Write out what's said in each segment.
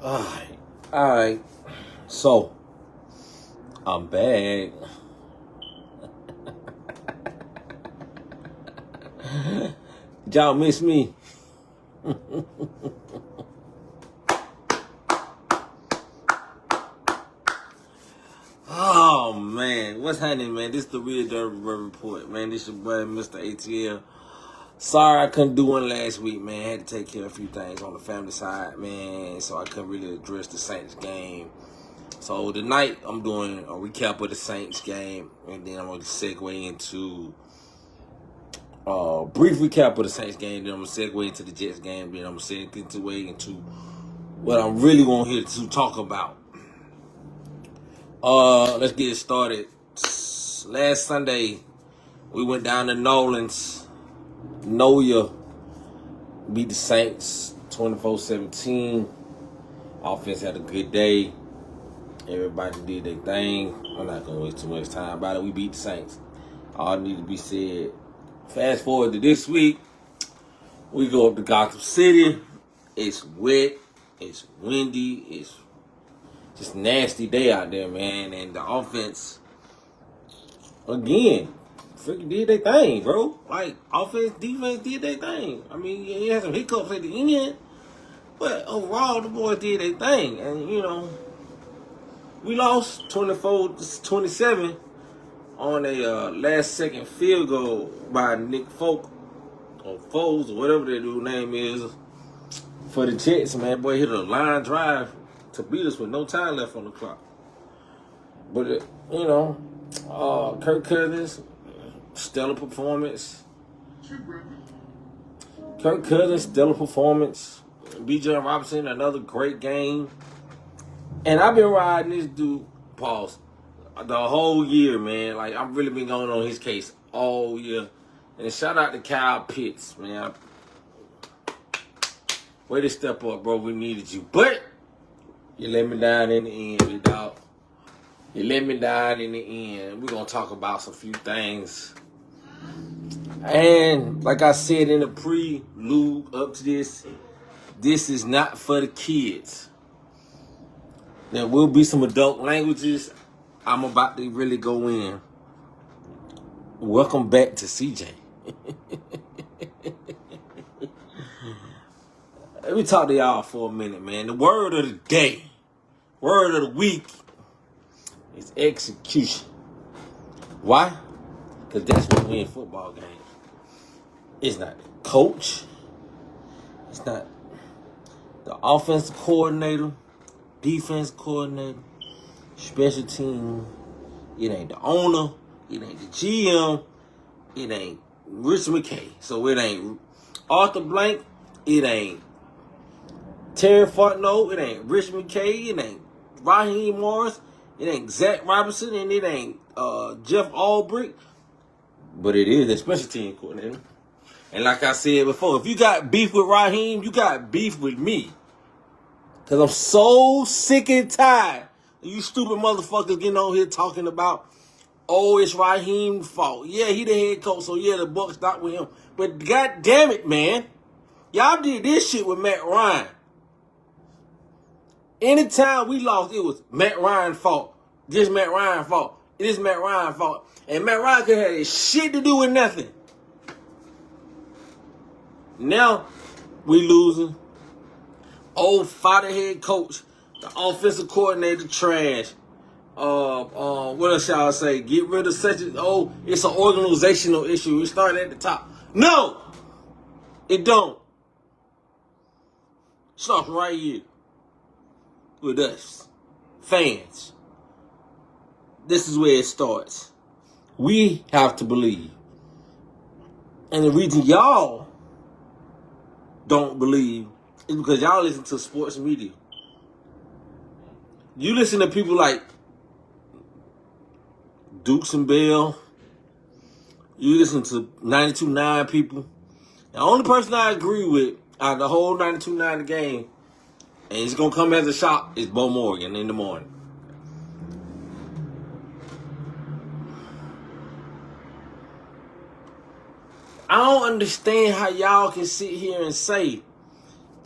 Alright. So, I'm back. Did y'all miss me? Oh, man. What's happening, man? This is the Real Dirty Bird Report, man. This your boy, Mr. ATL. Sorry I couldn't do one last week, man. I had to take care of a few things on the family side, man. So I couldn't really address the Saints game. So tonight, I'm doing a recap of the Saints game. And then I'm going to segue into brief recap of the Saints game. Then I'm going to segue into the Jets game. Then I'm going to segue into what I'm really going here to talk about. Let's get started. Last Sunday, we went down to Nolans. Noya beat the Saints 24-17. Offense had a good day. Everybody did their thing. I'm not going to waste too much time about it. We beat the Saints. All need to be said. Fast forward to this week. We go up to Gotham City. It's wet. It's windy. It's just nasty day out there, man. And the offense, again, freaking did their thing, bro. Like, offense, defense did their thing. I mean, he had some hiccups at the end, but overall, the boys did their thing. And, you know, we lost 24-27 on a last-second field goal by Nick Folk, or Foles, or whatever that dude's name is, for the Jets, man. Boy hit a line drive to beat us with no time left on the clock. But, you know, Kirk Cousins, stellar performance. Kirk Cousins, stellar performance. Bijan Robinson, another great game. And I've been riding this dude, pause, the whole year, man. Like, I've really been going on his case all year. And shout out to Kyle Pitts, man. Way to step up, bro. We needed you. But you let me down in the end, big dog. You let me down in the end. We're going to talk about some few things. And like I said in the prelude up to this is not for the kids. There will be some adult languages I'm about to really go in. Welcome back to CJ. Let me talk to y'all for a minute, man. The word of the day, word of the week is execution. Why? Because that's what we in football games. It's not the coach. It's not the offensive coordinator, defense coordinator, special team. It ain't the owner. It ain't the GM. It ain't Rich McKay. So it ain't Arthur Blank. It ain't Terry Fontenot. It ain't Rich McKay. It ain't Raheem Morris. It ain't Zach Robinson. And it ain't Jeff Albrecht. But it is the special team coordinator. And like I said before, if you got beef with Raheem, you got beef with me. Because I'm so sick and tired of you stupid motherfuckers getting on here talking about, oh, it's Raheem's fault. Yeah, he the head coach, so yeah, the buck stopped with him. But god damn it, man. Y'all did this shit with Matt Ryan. Anytime we lost, it was Matt Ryan's fault. This Matt Ryan's fault. This Matt Ryan's fault. And Matt Ryan could have shit to do with nothing. Now, we losing. Old father head coach, the offensive coordinator, trash. What else y'all say? Get rid of such a, it's an organizational issue. It started at the top. No! It don't. It starts right here. With us. Fans. This is where it starts. We have to believe. And the reason y'all don't believe is because y'all listen to sports media. You listen to people like Dukes and Bell. You listen to 92.9 people. The only person I agree with out of the whole 92.9 game, and he's going to come as a shock, is Bo Morgan in the morning. I don't understand how y'all can sit here and say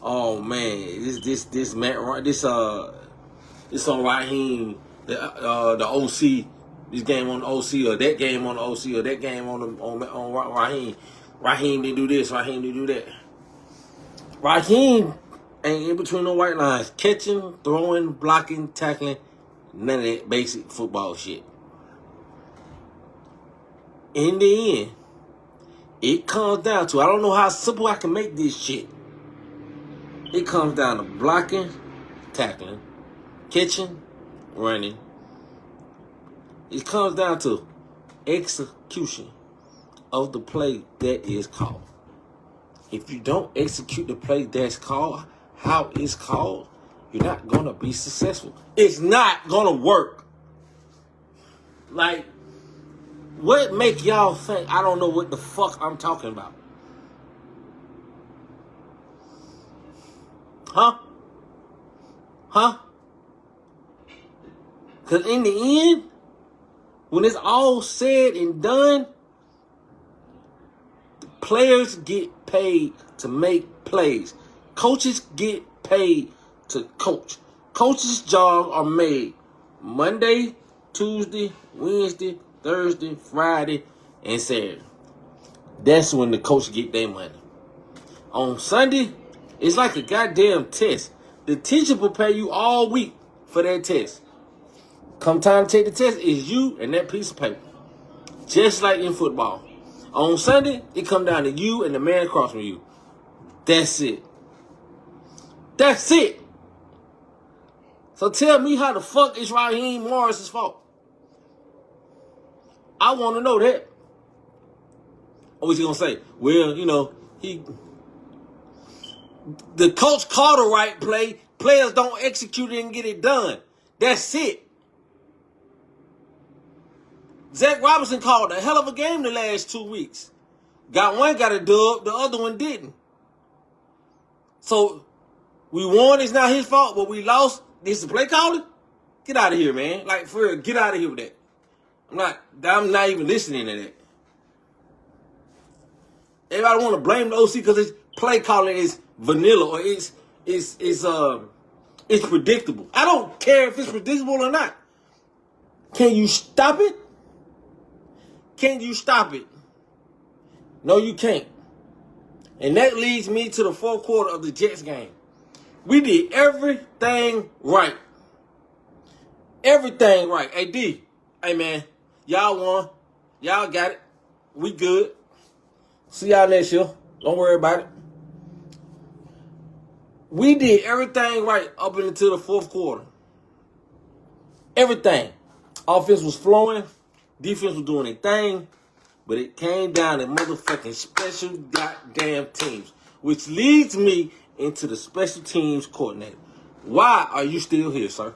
Oh man, this man, this on Raheem, the OC, this game on the OC, or that game on the OC, or that game on Raheem. Raheem didn't do this, Raheem didn't do that. Raheem ain't in between the white lines, catching, throwing, blocking, tackling, none of that basic football shit. In the end, it comes down to, I don't know how simple I can make this shit. It comes down to blocking, tackling, catching, running. It comes down to execution of the play that is called. If you don't execute the play that's called, how it's called, you're not going to be successful. It's not going to work. Like, what make y'all think I don't know what the fuck I'm talking about? Huh? Because in the end, when it's all said and done, the players get paid to make plays. Coaches get paid to coach. Coaches' jobs are made Monday, Tuesday, Wednesday, Thursday, Friday, and Saturday. That's when the coach get their money. On Sunday, it's like a goddamn test. The teacher prepare you all week for that test. Come time to take the test, it's you and that piece of paper. Just like in football. On Sunday, it come down to you and the man across from you. That's it. That's it. So tell me how the fuck is Raheem Morris's fault? I want to know that. Or was he going to say, well, you know, the coach called the right play. Players don't execute it and get it done. That's it. Zach Robinson called a hell of a game the last 2 weeks. One got a dub, the other one didn't. So, we won, it's not his fault, but we lost. This is the play calling? Get out of here, man. Like, for real, get out of here with that. I'm not even listening to that. Everybody want to blame the OC because his play calling is vanilla or it's predictable. I don't care if it's predictable or not. Can you stop it? Can you stop it? No, you can't. And that leads me to the fourth quarter of the Jets game. We did everything right. Everything right. Hey, D. Hey, man. Y'all won. Y'all got it. We good. See y'all next year. Don't worry about it. We did everything right up into the fourth quarter. Everything. Offense was flowing. Defense was doing their thing. But it came down to motherfucking special goddamn teams. Which leads me into the special teams coordinator. Why are you still here, sir?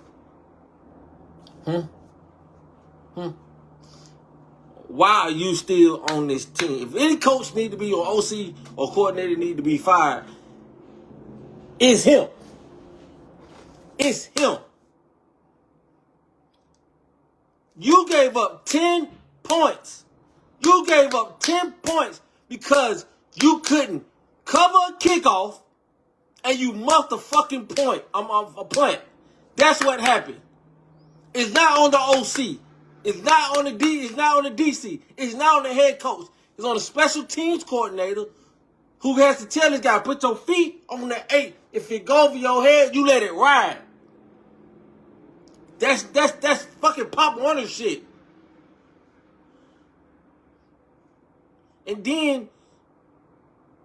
Why are you still on this team? If any coach need to be, or OC or coordinator need to be fired, it's him. It's him. You gave up 10 points. You gave up 10 points because you couldn't cover a kickoff and you muffed a fucking point. A punt. That's what happened. It's not on the OC. It's not on the D. It's not on the DC. It's not on the head coach. It's on the special teams coordinator who has to tell this guy, put your feet on the 8. If it go over your head, you let it ride. That's fucking Pop Warner shit. And then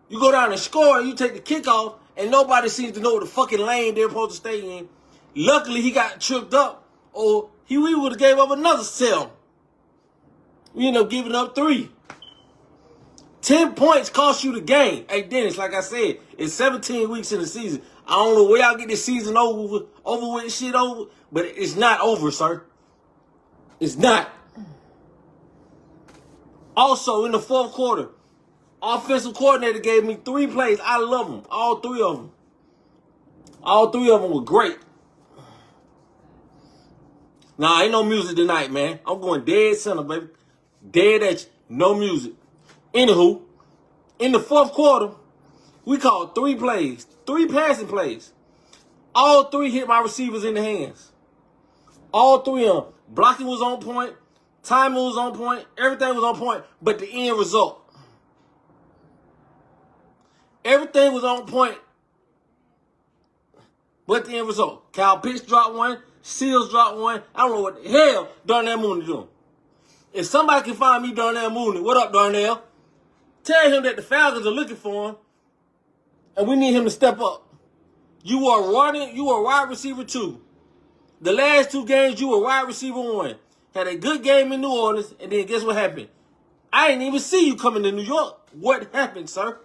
you go down and score and you take the kickoff and nobody seems to know the fucking lane they're supposed to stay in. Luckily, he got tripped up or we would have gave up another 7. We ended up giving up 3. 10 points cost you the game. Hey, Dennis, like I said, it's 17 weeks in the season. I don't know where y'all get this season over with shit over, but it's not over, sir. It's not. Also, in the fourth quarter, offensive coordinator gave me 3 plays. I love them. All 3 of them. All 3 of them were great. Nah, ain't no music tonight, man. I'm going dead center, baby. Dead at you. No music. Anywho, in the fourth quarter, We called 3 plays, 3 passing plays. All 3 hit my receivers in the hands. All 3 of them. Blocking was on point. Timing was on point. Everything was on point. But the end result. Everything was on point. But the end result. Kyle Pitts dropped 1. Seals dropped 1. I don't know what the hell Darnell Mooney doing. If somebody can find me Darnell Mooney, what up, Darnell? Tell him that the Falcons are looking for him. And we need him to step up. You were wide receiver 2. The last 2 games, you were wide receiver 1. Had a good game in New Orleans, and then guess what happened? I didn't even see you coming to New York. What happened, sir?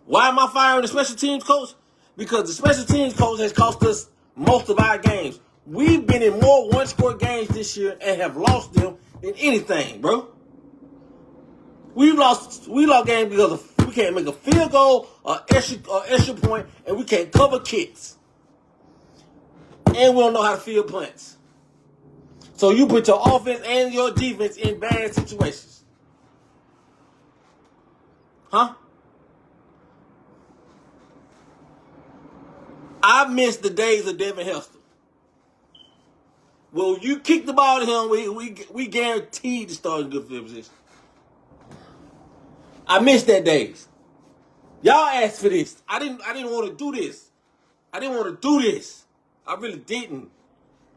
Why am I firing the special teams coach? Because the special teams coach has cost us most of our games. We've been in more one-score games this year and have lost them than anything, bro. We lost games because we can't make a field goal or extra point, and we can't cover kicks. And we don't know how to field punts. So you put your offense and your defense in bad situations. Huh? I miss the days of Devin Hester. Well, you kick the ball to him, we guaranteed to start in good field position. I miss that days. Y'all asked for this. I didn't want to do this. I didn't want to do this. I really didn't.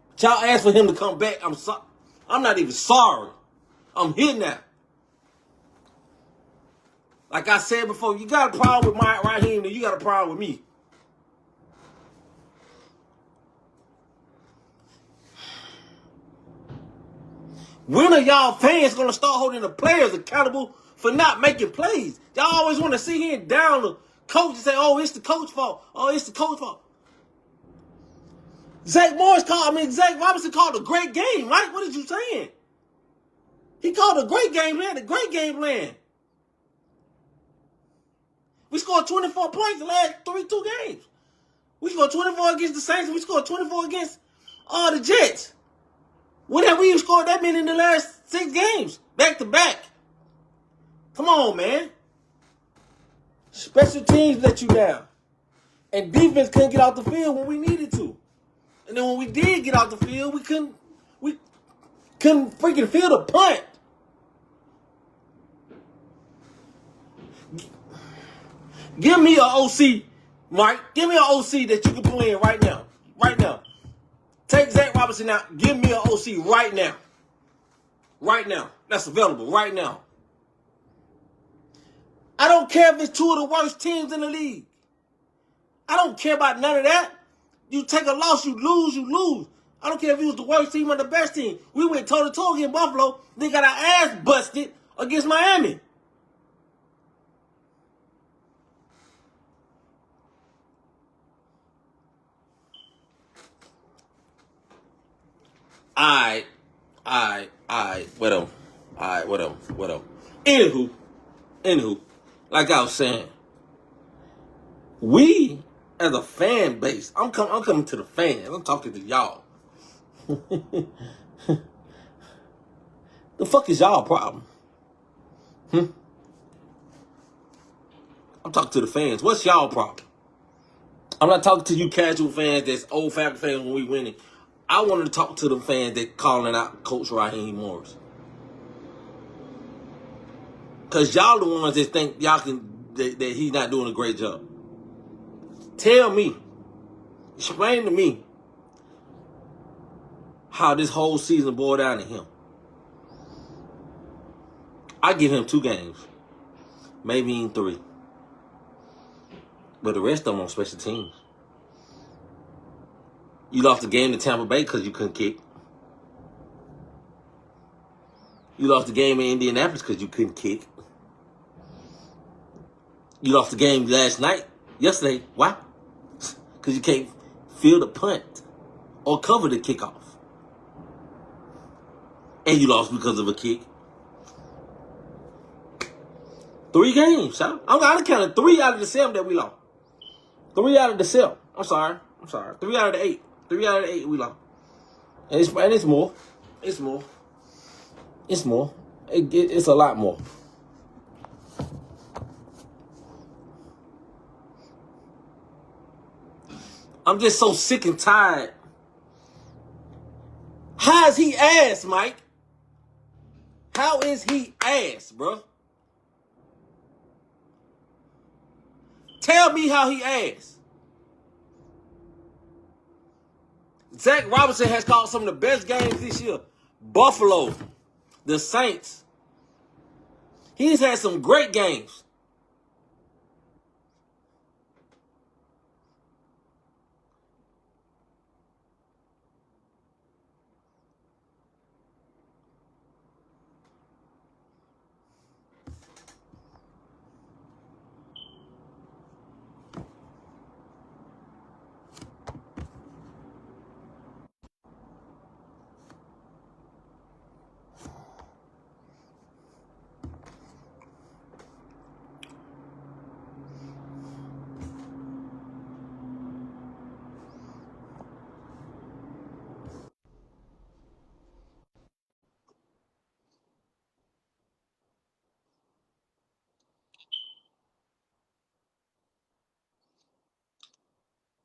But y'all asked for him to come back. I'm not even sorry. I'm here now. Like I said before, you got a problem with Mike Raheem, then you got a problem with me. When are y'all fans going to start holding the players accountable for not making plays? Y'all always want to sit here and down the coach and say, oh, it's the coach's fault. Oh, it's the coach's fault. Zach Robinson called a great game, Mike. What did you saying? He called a great game plan, a great game plan. We scored 24 points the last 2 games. We scored 24 against the Saints, and we scored 24 against the Jets. When have we scored that many in the last 6 games? Back to back. Come on, man. Special teams let you down. And defense couldn't get out the field when we needed to. And then when we did get out the field, we couldn't freaking field a punt. Give me an OC, Mike. Give me an OC that you can play in right now. Right now. Take Zach Robinson out. Give me an OC right now. Right now. That's available right now. I don't care if it's 2 of the worst teams in the league. I don't care about none of that. You take a loss, you lose. I don't care if it was the worst team or the best team. We went toe-to-toe against Buffalo. They got our ass busted against Miami. Alright, whatever. Anywho, like I was saying, we as a fan base, I'm coming to the fans. I'm talking to y'all. The fuck is y'all problem? I'm talking to the fans. What's y'all problem? I'm not talking to you casual fans that's old Falcon fans when we winning. I wanted to talk to the fans that calling out Coach Raheem Morris. Because y'all the ones that think y'all that he's not doing a great job. Tell me, explain to me how this whole season boiled down to him. I give him 2 games, maybe even 3. But the rest of them on special teams. You lost the game to Tampa Bay because you couldn't kick. You lost the game in Indianapolis because you couldn't kick. You lost the game yesterday. Why? Because you can't field a punt or cover the kickoff. And you lost because of a kick. 3 games, huh? I counted 3 out of the 7 that we lost. 3 out of the 7. I'm sorry. 3 out of the 8. 3 out of the 8 we lost. And it's more. It's more. It's a lot more. I'm just so sick and tired. How is he ass, Mike? How is he ass, bro? Tell me how he ass. Zach Robinson has called some of the best games this year. Buffalo, the Saints. He's had some great games.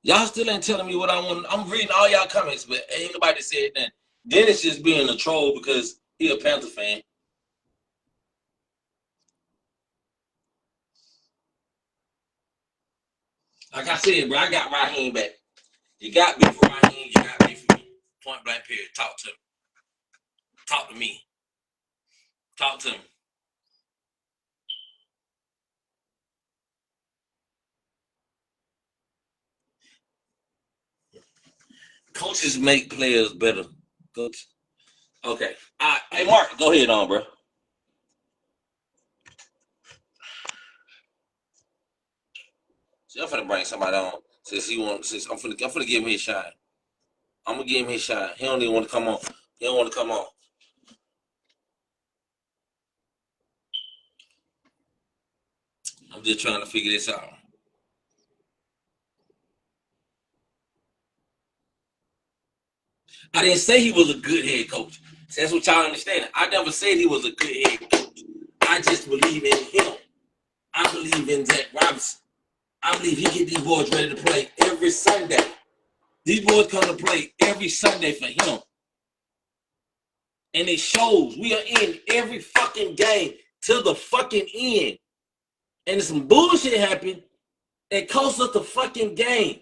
Y'all still ain't telling me what I want. I'm reading all y'all comments, but ain't nobody said that. Dennis just being a troll because he a Panther fan. Like I said, bro, I got Raheem back. You got me for Raheem. You got me for me. Point blank period. Talk to him. Talk to me. Talk to him. Coaches make players better. Coach. Okay. Hey, Mark, go ahead on, bro. See, I'm finna bring somebody on since he wants. Since I'm finna give him his shine. I'm gonna give him his shine. He don't even want to come on. He don't want to come on. I'm just trying to figure this out. I didn't say he was a good head coach. So that's what y'all understand. I never said he was a good head coach. I just believe in him. I believe in Zach Robinson. I believe he get these boys ready to play every Sunday. These boys come to play every Sunday for him. And it shows. We are in every fucking game to the fucking end. And some bullshit happened that cost us the fucking game.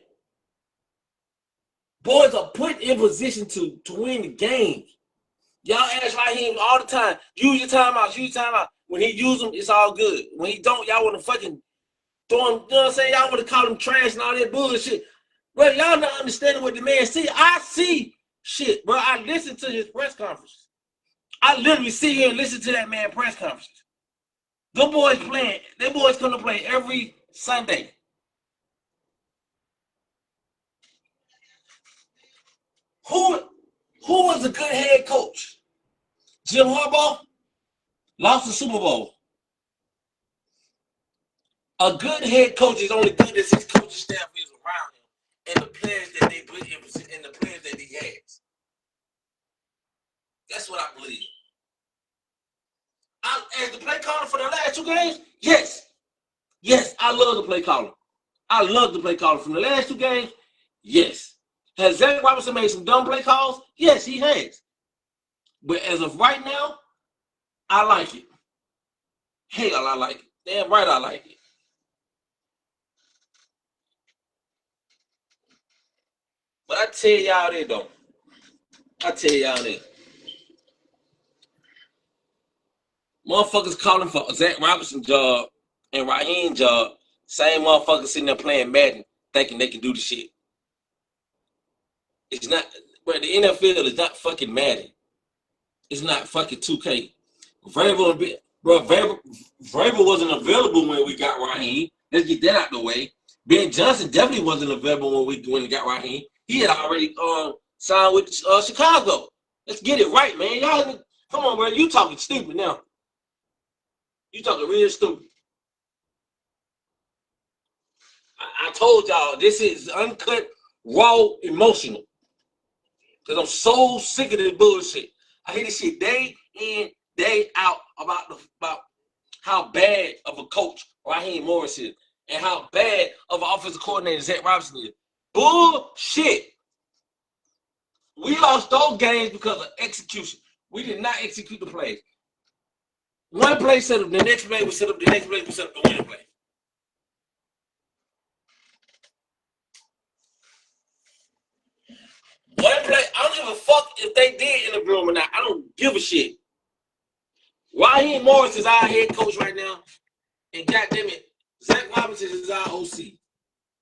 Boys are put in position to win the game. Y'all ask Raheem all the time, use your timeouts, use your timeout. When he use them, it's all good. When he don't, y'all want to fucking throw him, you know what I'm saying? Y'all want to call him trash and all that bullshit. Bro, y'all not understanding what the man see. I see shit, bro. I listen to his press conferences. I literally sit here and listen to that man press conferences. Them boys playing, them boys come to play every Sunday. Who was a good head coach? Jim Harbaugh lost the Super Bowl. A good head coach is only good as his coaching staff is around him and the players that they put in position and the players that he has. That's what I believe. As the play caller for the last two games, yes. Yes, I love the play caller. I love the play caller from the last two games. Yes. Has Zach Robinson made some dumb play calls? Yes, he has. But as of right now, I like it. Hell, I like it. Damn right I like it. But I tell y'all that though. I tell y'all that. Motherfuckers calling for Zach Robinson job and Raheem job. Same motherfuckers sitting there playing Madden, thinking they can do the shit. It's not, bro. The NFL is not fucking Madden. It's not fucking 2K. Vrabel wasn't available when we got Raheem. Let's get that out the way. Ben Johnson definitely wasn't available when we got Raheem. He had already signed with Chicago. Let's get it right, man. Y'all, come on, bro. You talking stupid now. You talking real stupid. I told y'all this is uncut, raw, emotional. Because I'm so sick of this bullshit. I hear this shit day in, day out about how bad of a coach Raheem Morris is and how bad of an offensive coordinator Zach Robinson is. Bullshit. We lost those games because of execution. We did not execute the plays. One play set up, the next play we set up, the next play we set up the winning play. One play, I don't give a fuck if they did interview him or not. I don't give a shit. Raheem Morris is our head coach right now, and goddamn it, Zach Robinson is our OC.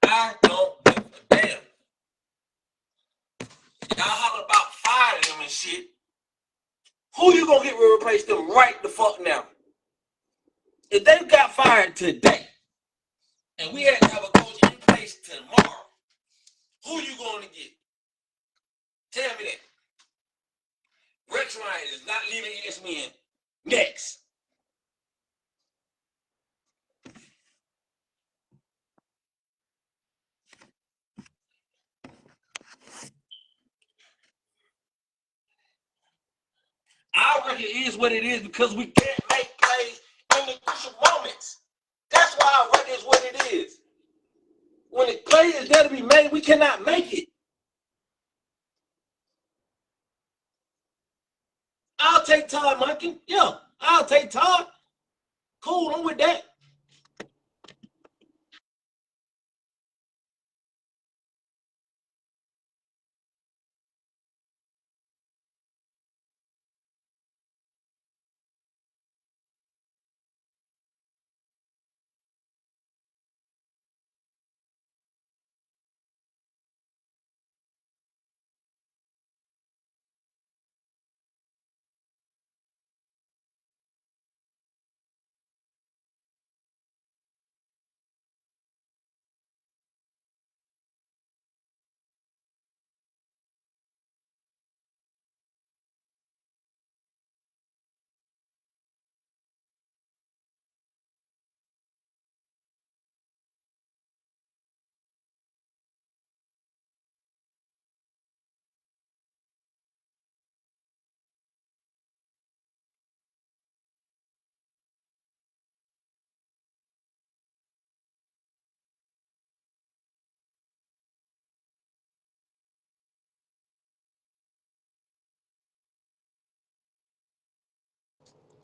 I don't give a damn. Y'all holler about firing them and shit. Who you gonna get to replace them right the fuck now? If they got fired today, and we had to have a coach in place tomorrow, who you gonna get? Tell me that. Rex Ryan is not leaving ESPN. Next. I reckon it is what it is because we can't make plays in the crucial moments. That's why I reckon it's what it is. When the play is there to be made, we cannot make it. I'll take Todd Monken. Yeah, I'll take Todd. Cool, I'm with that.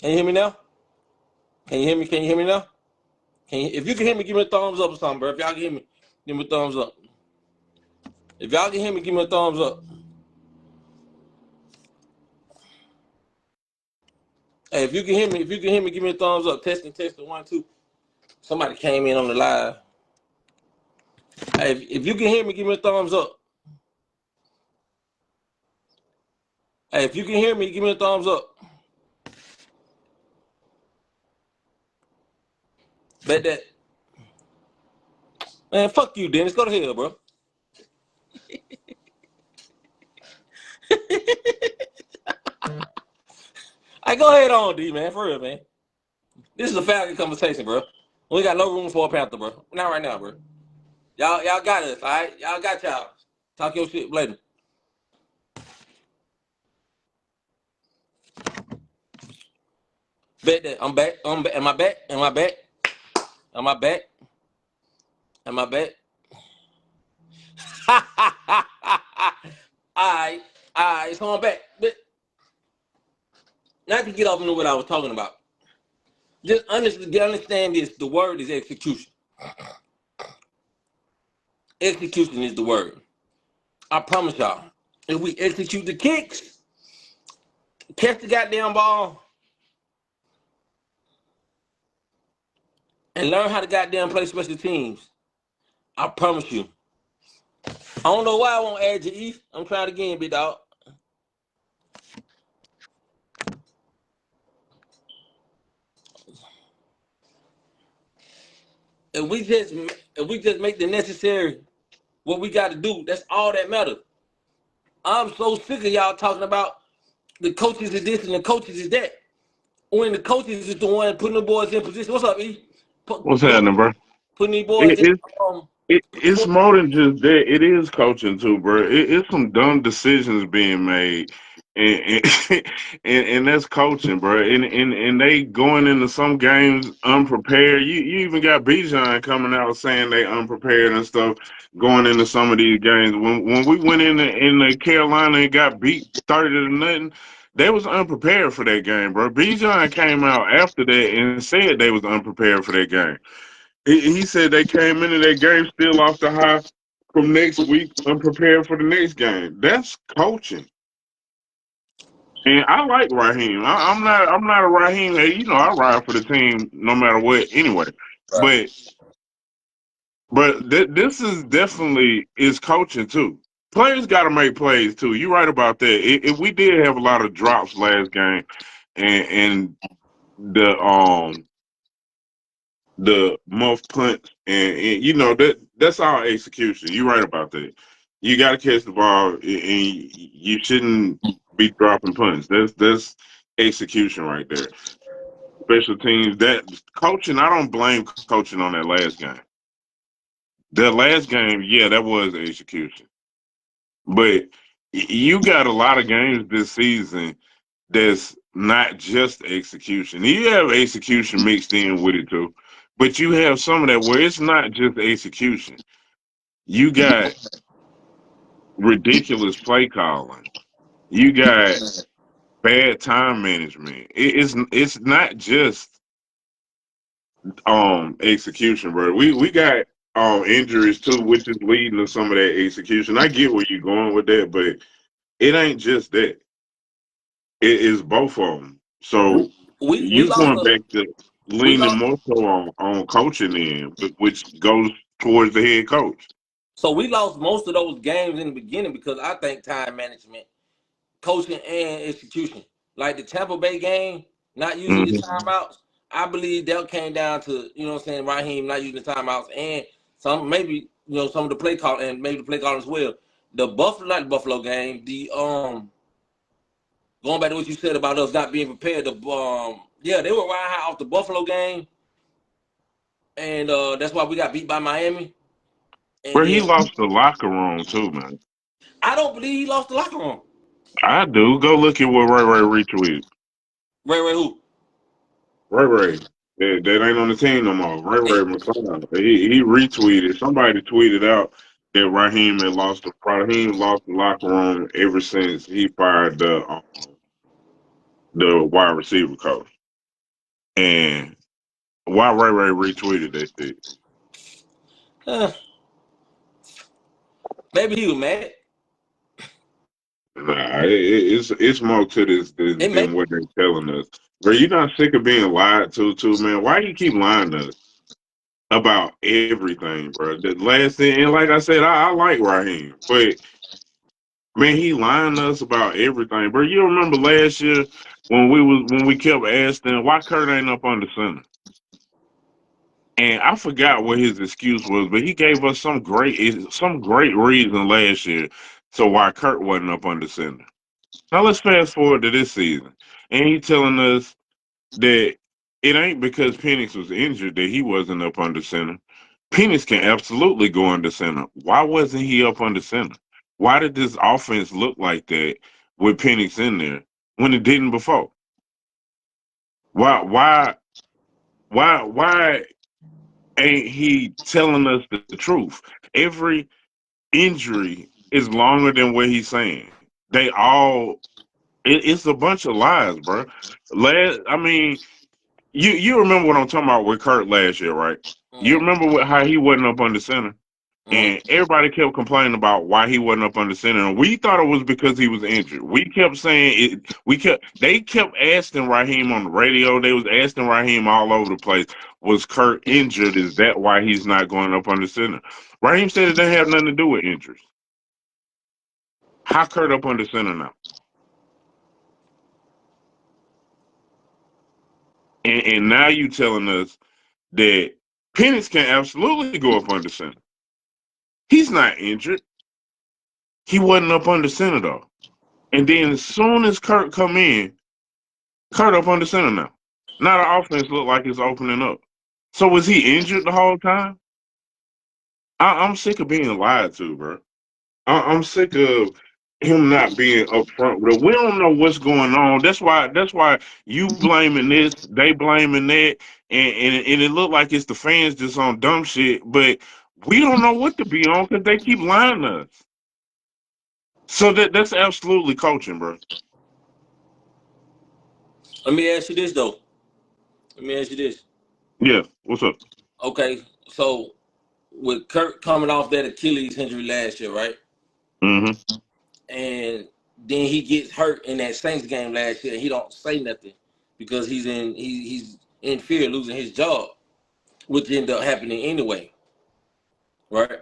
Can you hear me now? Can you hear me? Can you hear me now? If you can hear me, give me a thumbs up or something, bro. If y'all can hear me, give me a thumbs up. If y'all can hear me, give me a thumbs up. Hey, if you can hear me, give me a thumbs up. Testing, 1, 2. Somebody came in on the live. Hey, if you can hear me, give me a thumbs up. Hey, if you can hear me, give me a thumbs up. Bet that. Man, fuck you, Dennis. Go to hell, bro. Hey, go ahead on, D, man. For real, man. This is a Falcon conversation, bro. We got no room for a Panther, bro. Not right now, bro. Y'all got us, all right? Y'all got y'all. Talk your shit later. Bet that. I'm back. Am I back? Am I back? Am I back? Am I back? All right, so I'm back. But not to get off into what I was talking about. Just understand this. The word is execution. Execution is the word. I promise y'all. If we execute the kicks, catch the goddamn ball, and learn how to goddamn play special teams, I promise you. I don't know why I won't add you, East. I'm trying again, big dog. If we just make the necessary what we got to do, that's all that matters. I'm so sick of y'all talking about the coaches is this and the coaches is that. When the coaches is the one putting the boys in position. What's up, E? What's happening, bro? Putting these boys It, in. it, it's more than just that. It is coaching too, bro. It's some dumb decisions being made, and and that's coaching, bro. And they going into some games unprepared. You even got Bijan coming out saying they unprepared and stuff going into some of these games. When we went in the Carolina and got beat 30-0, they was unprepared for that game, bro. Bijan came out after that and said they was unprepared for that game. He said they came into that game still off the high from next week, unprepared for the next game. That's coaching. And I like Raheem. I'm not a Raheem. Hey, I ride for the team no matter what. Anyway, Right. but this is definitely is coaching too. Players got to make plays too. You're right about that. If we did have a lot of drops last game, and the muff punch, and that's all execution. You're right about that. You got to catch the ball, and you shouldn't be dropping punts. That's execution right there. Special teams, that coaching. I don't blame coaching on that last game. That last game, yeah, that was execution. But you got a lot of games this season that's not just execution. You have execution mixed in with it too. But you have some of that where it's not just execution. You got ridiculous play calling. You got bad time management. It's not just execution, bro. We got injuries too, which is leading to some of that execution. I get where you're going with that, but it ain't just that. It is both of them. We So we you lost going a back to we leaning lost more so on coaching in, which goes towards the head coach. so we lost most of those games in the beginning because I think time management, coaching, and execution. Like the Tampa Bay game, not using your Hmm. timeouts. I believe that came down to, what I'm saying, Raheem not using the timeouts and some maybe some of the play call and maybe the play calling as well. The Buffalo, not the Buffalo game, the going back to what you said about us not being prepared, yeah, they were riding high off the Buffalo game, and that's why we got beat by Miami. And Where he then lost the locker room too, man. I don't believe he lost the locker room. I do. Go look at what Ray retweeted. Ray who? Ray, that ain't on the team no more. It, Ray McCloud. He retweeted. Somebody tweeted out that Raheem lost the locker room ever since he fired the wide receiver coach. And why Ray retweeted that shit? uh, maybe he was mad. Nah, it's more to this It may than what they're telling us. Bro, you not sick of being lied to, man? Why you keep lying to us about everything, bro? The last thing, and like I said, I like Raheem, but man, he lying to us about everything, bro. You remember last year when we kept asking why Kurt ain't up on the center, and I forgot what his excuse was, but he gave us some great reason last year to why Kurt wasn't up on the center. Now let's fast forward to this season, and he telling us that it ain't because Penix was injured that he wasn't up under center. Penix can absolutely go under center. Why wasn't he up under center? Why did this offense look like that with Penix in there when it didn't before? Why why why ain't he telling us the truth? Every injury is longer than what he's saying. It's a bunch of lies, bro. I mean, you remember what I'm talking about with Kurt last year, right? You mm, remember how he wasn't up under center, mm, and everybody kept complaining about why he wasn't up under center, and we thought it was because he was injured. We kept saying it. They kept asking Raheem on the radio. They was asking Raheem all over the place. Was Kurt injured? Is that why he's not going up under center? Raheem said it didn't have nothing to do with injuries. How Kurt up under center now? And now you telling us that Penix can absolutely go up under center. He's not injured. He wasn't up under center though. And then as soon as Kurt come in, Kurt up under center now. Now the offense look like it's opening up. So was he injured the whole time? I'm sick of being lied to, bro. I'm sick of. him not being upfront with it. We don't know what's going on. That's why you blaming this, they blaming that, and it look like it's the fans just on dumb shit, but we don't know what to be on because they keep lying to us. So that's absolutely coaching, bro. Let me ask you this though. Let me ask you this. Yeah, what's up? Okay, so with Kurt coming off that Achilles injury last year, right? Mm-hmm. And then he gets hurt in that Saints game last year. And he don't say nothing because he's in fear of losing his job, which ended up happening anyway, right?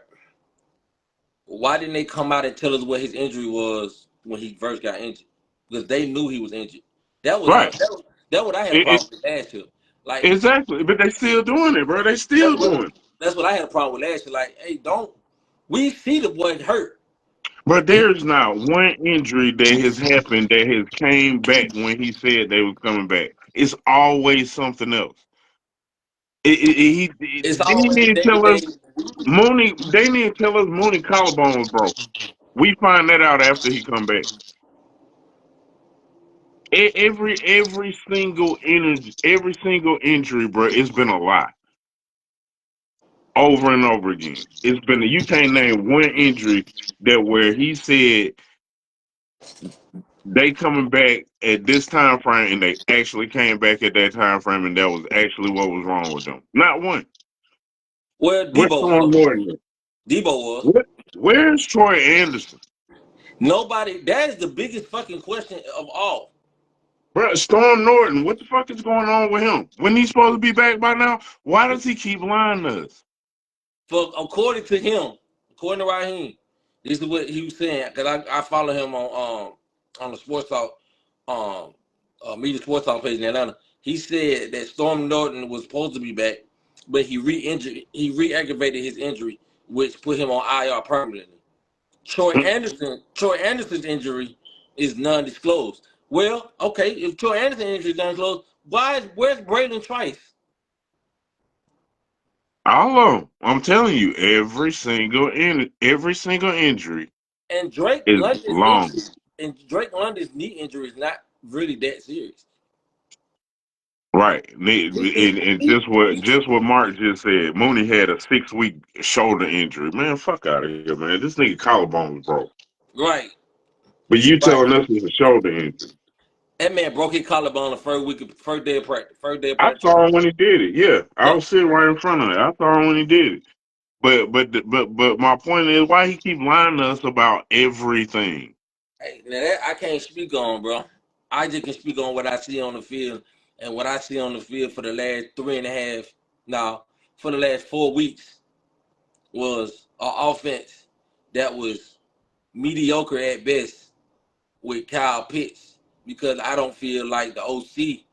Why didn't they come out and tell us what his injury was when he first got injured? Because they knew he was injured. That was Right. that what I had a It, problem with last year. Like exactly. But they still doing it, bro. They still doing it. that's what I had a problem with last year. Like, hey, don't we see the boy hurt? But there's not one injury that has happened that has came back when he said they was coming back. It's always something else. It's They always the need to day to tell day. us Mooney. They need to tell us Mooney collarbone was broke. We find that out after he come back. Every single injury, bro. It's been a lot over and over again. It's been you can't name one injury that where he said they coming back at this time frame and they actually came back at that time frame and that was actually what was wrong with them. Not one. Where Where's Debo Storm was. Norton? Debo was. Where's Troy Anderson? Nobody. That is the biggest fucking question of all. Bro, Storm Norton, what the fuck is going on with him? When he's supposed to be back by now, why does he keep lying to us? For according to him, according to Raheem, this is what he was saying. Cause I follow him on the sports talk media sports talk page in Atlanta. He said that Storm Norton was supposed to be back, but he re-aggravated his injury, which put him on IR permanently. Troy Anderson's injury is non-disclosed. Well, okay, if Troy Anderson's injury is non-disclosed, where's Braden Trice? All of them. I'm telling you, every single injury And Drake is London's long. injury and Drake London's knee injury is not really that serious. Right. And just what Mark just said, Mooney had a 6 week shoulder injury. Man, fuck out of here, man. This nigga collarbone was broke. Right, But you right. telling us it's a shoulder injury. That man broke his collarbone the first week, first day of practice, first day of I practice. saw him when he did it. Yeah. I Yep. was sitting right in front of it. I saw him when he did it. But my point is why he keep lying to us about everything. Hey, now that I can't speak on, bro. I just can speak on what I see on the field, and what I see on the field for the last 3.5, now for the last 4 weeks was an offense that was mediocre at best with Kyle Pitts, because I don't feel like the OC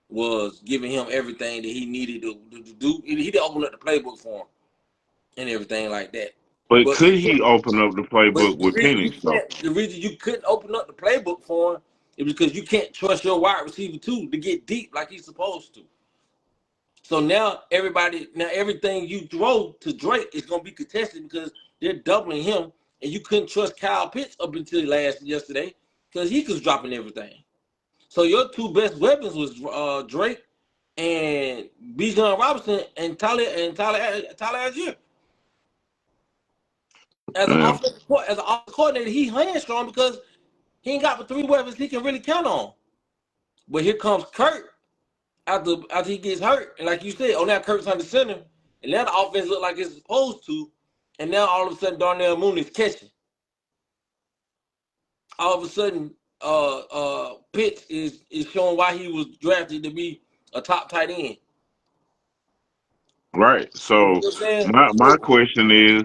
was giving him everything that he needed to do. He didn't open up the playbook for him and everything like that. But But could he open up the playbook the with reason you Penix though? can't, the reason you couldn't open up the playbook for him is because you can't trust your wide receiver too to get deep like he's supposed to. So now everything you throw to Drake is gonna be contested because they're doubling him, and you couldn't trust Kyle Pitts up until yesterday because he was dropping everything. So your two best weapons was Drake and Bijan Robinson and Tyler Algier. Yeah. As an offensive coordinator, he hamstrung because he ain't got but three weapons he can really count on. But here comes Kurt after he gets hurt, and like you said, oh now Kurt's under center, and now the offense look like it's supposed to, and now all of a sudden Darnell Mooney's catching. All of a sudden, Pitts is showing why he was drafted to be a top tight end. Right. You see So what I'm saying? my So, question is,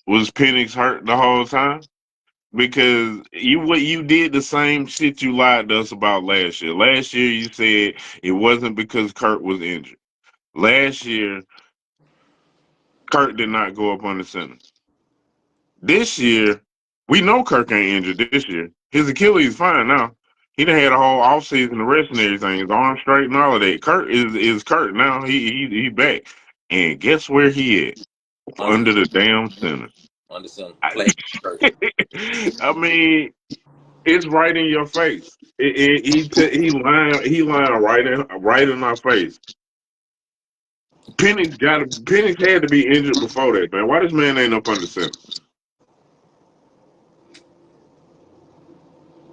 was Penix hurt the whole time? Because you did the same shit you lied to us about last year. Last year you said it wasn't because Kurt was injured. Last year Kurt did not go up on the center. This year we know Kurt ain't injured this year. His Achilles fine now. He done had a whole offseason to rest and everything. His arm straight and all of that. Kurt is Kurt now. He back. And guess where he at? under Under the damn center. under center, I, flag first. I mean, it's right in your face. He lying right in our face. Penix had to be injured before that, man. Why this man ain't up under center?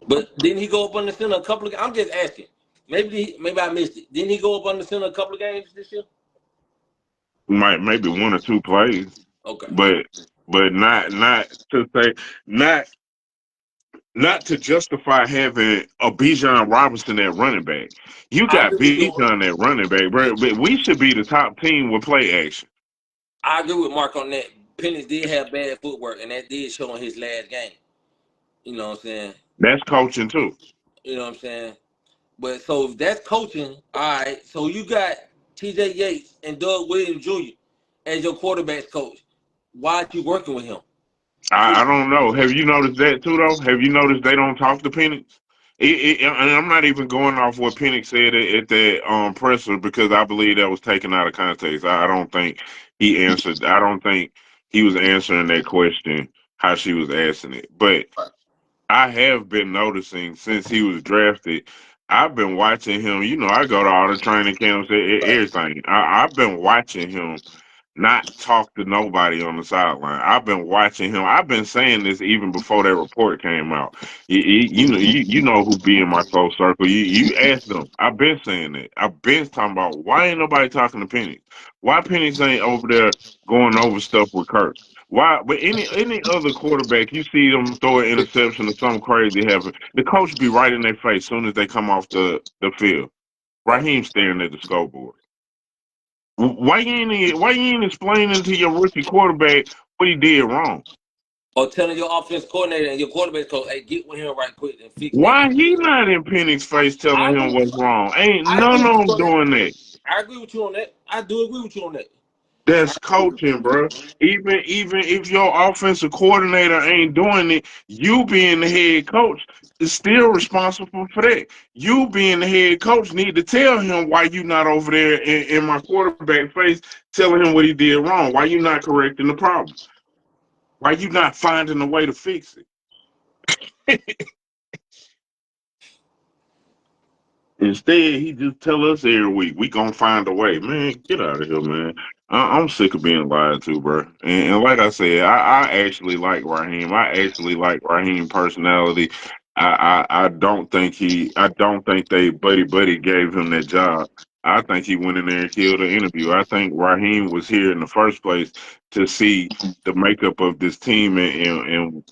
But didn't he go up under center a couple of? I'm just asking. Maybe I missed it. Didn't he go up under center a couple of games this year? Maybe one or two plays, Okay. but not to say not not to justify having a Bijan Robinson at running back. You I got agree with you. Bijan at running back, bro. But we should be the top team with play action. I agree with Mark on that. Penix did have bad footwork, and that did show in his last game. You know what I'm saying? That's coaching too. You know what I'm saying? But so if that's coaching, all right. So you got T.J. Yates and Doug Williams Jr. as your quarterbacks coach. Why aren't you working with him? So I don't know. Have you noticed that too, though? Have you noticed they don't talk to Penix? And I'm not even going off what Penix said at that presser because I believe that was taken out of context. I don't think he answered. I don't think he was answering that question how she was asking it. But I have been noticing since he was drafted. I've been watching him. You know, I go to all the training camps, everything. I've been watching him not talk to nobody on the sideline. I've been watching him. I've been saying this even before that report came out. You know who be in my close circle. You ask them. I've been saying that. I've been talking about why ain't nobody talking to Penix? Why Penix ain't over there going over stuff with Kirk? Why? But any other quarterback, you see them throw an interception or something crazy happen, the coach be right in their face soon as they come off the field. right. Raheem staring at the scoreboard. Why you ain't explaining to your rookie quarterback what he did wrong? Or telling your offense coordinator and your quarterback coach, hey, get with him right quick and fix that. Why he not in Penix face I telling agree him with what's you. wrong? Ain't I agree none with of you them on that. doing that. I agree with you on that. I do agree with you on that. I That's agree with coaching, bro. Even if your offensive coordinator ain't doing it, you being the head coach is still responsible for that. You being the head coach need to tell him why you not over there in my quarterback face telling him what he did wrong. Why you not correcting the problem? Why you not finding a way to fix it? Instead, he just tell us every week we gonna find a way. Man, get out of here, man. I'm sick of being lied to, bro. And like I said, I actually like Raheem. I actually like Raheem personality. I don't think they buddy gave him that job. I think he went in there and killed the interview. I think Raheem was here in the first place to see the makeup of this team and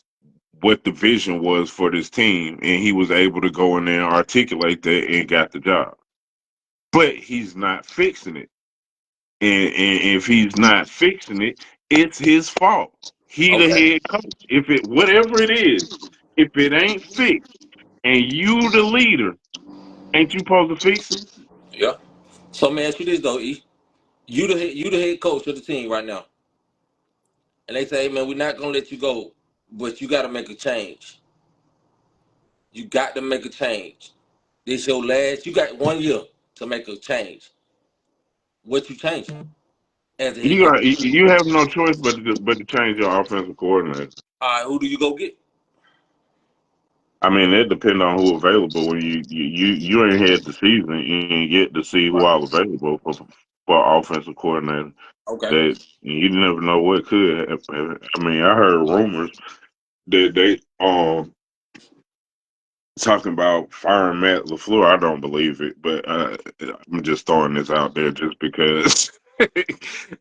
what the vision was for this team, and he was able to go in there and articulate that and got the job. But he's not fixing it, and if he's not fixing it, it's his fault. He you. the Okay. head coach. If it whatever it is, if it ain't fixed, and you the leader, ain't you supposed to fix it? Yeah. So man, ask you this though, E. You the head coach of the team right now. And they say, hey, man, we're not gonna let you go, but you gotta make a change. You got to make a change. This your last you got 1 year to make a change. What you changing as a head coach? You have no choice but to change your offensive coordinator. All right, who do you go get? I mean, it depends on who available. When you ain't had the season, you ain't yet to see who Right. all available for offensive coordinator. Okay. That you never know what could happen. I mean, I heard rumors that they talking about firing Matt LaFleur. I don't believe it, but I'm just throwing this out there just because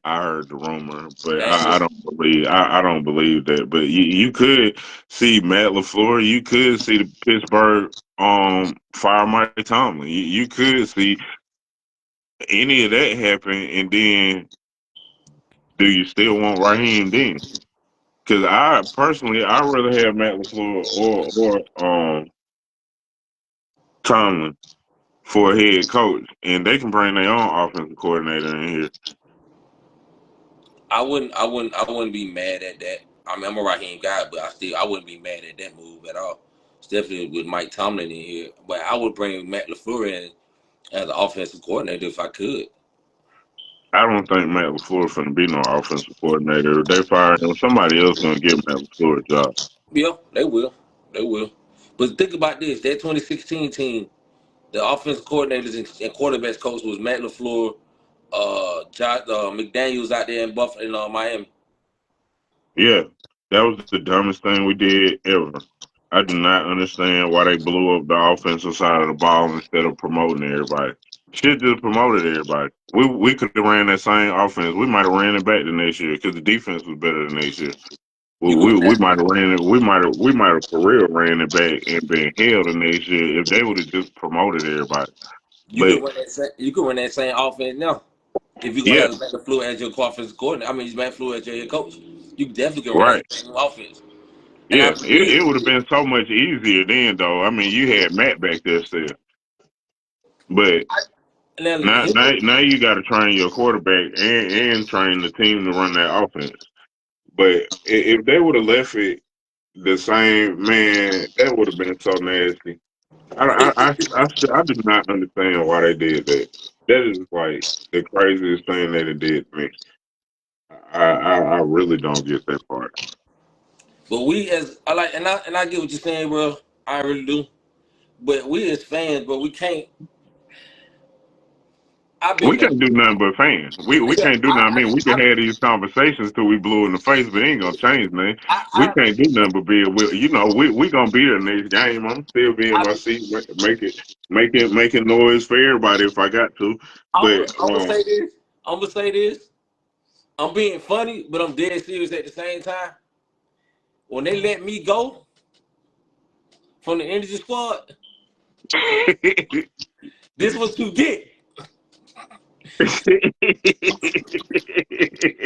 I heard the rumor. But Damn. I don't believe that. But you could see Matt LaFleur. You could see the Pittsburgh fire Mike Tomlin. You could see any of that happen, and then do you still want Raheem then? Because I personally, I'd rather have Matt LaFleur or Tomlin for a head coach, and they can bring their own offensive coordinator in here. I wouldn't be mad at that. I mean, I'm a Raheem guy, but I wouldn't be mad at that move at all. Especially with Mike Tomlin in here. But I would bring Matt LaFleur in as an offensive coordinator if I could. I don't think Matt LaFleur finna be no offensive coordinator. If they fire him, somebody else gonna give Matt LaFleur a job. Yeah, they will. They will. But think about this: that 2016 team, the offensive coordinators and quarterbacks coach was Matt LaFleur, McDaniels out there in Buffalo, in Miami. Yeah, that was the dumbest thing we did ever. I do not understand why they blew up the offensive side of the ball instead of promoting everybody. Should just promoted everybody. We could have ran that same offense. We might have ran it back the next year because the defense was better than next year. We You could we, we might have ran it. We might have for real ran it back and been held the next year if they would have just promoted everybody. you But could run that same offense now. If you're gonna yeah, have Matt LaFleur as your offensive coordinator, I mean Matt LaFleur as your head coach, you definitely can run right. that same offense. And I Yeah, it believe would have been so much easier then, though. I mean, you had Matt back there still, but now now you got to train your quarterback and train the team to run that offense. But if they would have left it the same, man, that would have been so nasty. I do not understand why they did that. That is like the craziest thing that it did to me. I really don't get that part. but we as I like, and I get what you're saying, bro. I really do. But we as fans, but we can't. I've We been there. can't do nothing but fan. We Yeah, can't do nothing. I mean, we can have these conversations till we blue in the face, but it ain't gonna change, man. We I, can't do nothing but be. We gonna be there next game. I'm still be in I, my seat, making noise for everybody if I got to. But I'm gonna say this. I'm gonna say this. I'm being funny, but I'm dead serious at the same time. When they let me go from the energy squad, this what you get.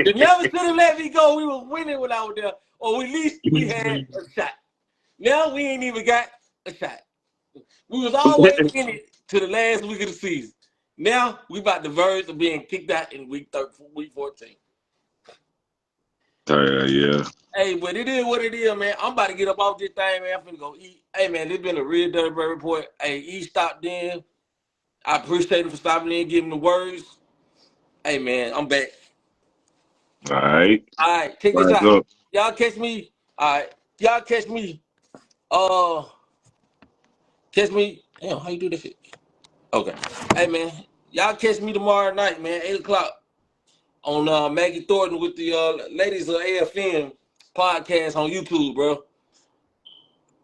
They never should have let me go. We was winning when I was there, or at least we had a shot. Now we ain't even got a shot. We was always in it to the last week of the season. Now we about the verge of being kicked out in week 14. Yeah. Hey, but it is what it is, man. I'm about to get up off this thing, man. I'm finna go eat. Hey, man, this been a real Dirty Bird report. Hey, E stopped in. I appreciate him for stopping in, giving the words. Hey, man, I'm back. All right. All right, check this Rise out. up. Y'all catch me. All right, y'all catch me. Uh, catch me. Damn, how you do this shit? Okay. Hey, man, y'all catch me tomorrow night, man, 8 o'clock on Maggie Thornton with the ladies of AFN podcast on YouTube, bro.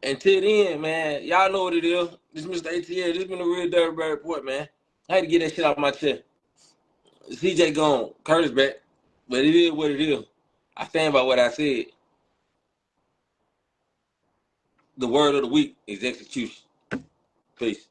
Until then, man, y'all know what it is. This is Mr. ATL. This been a real Dirty Bird report, man. I had to get that shit off my chest. CJ gone, Curtis back, but it is what it is. I stand by what I said. The word of the week is execution. Peace.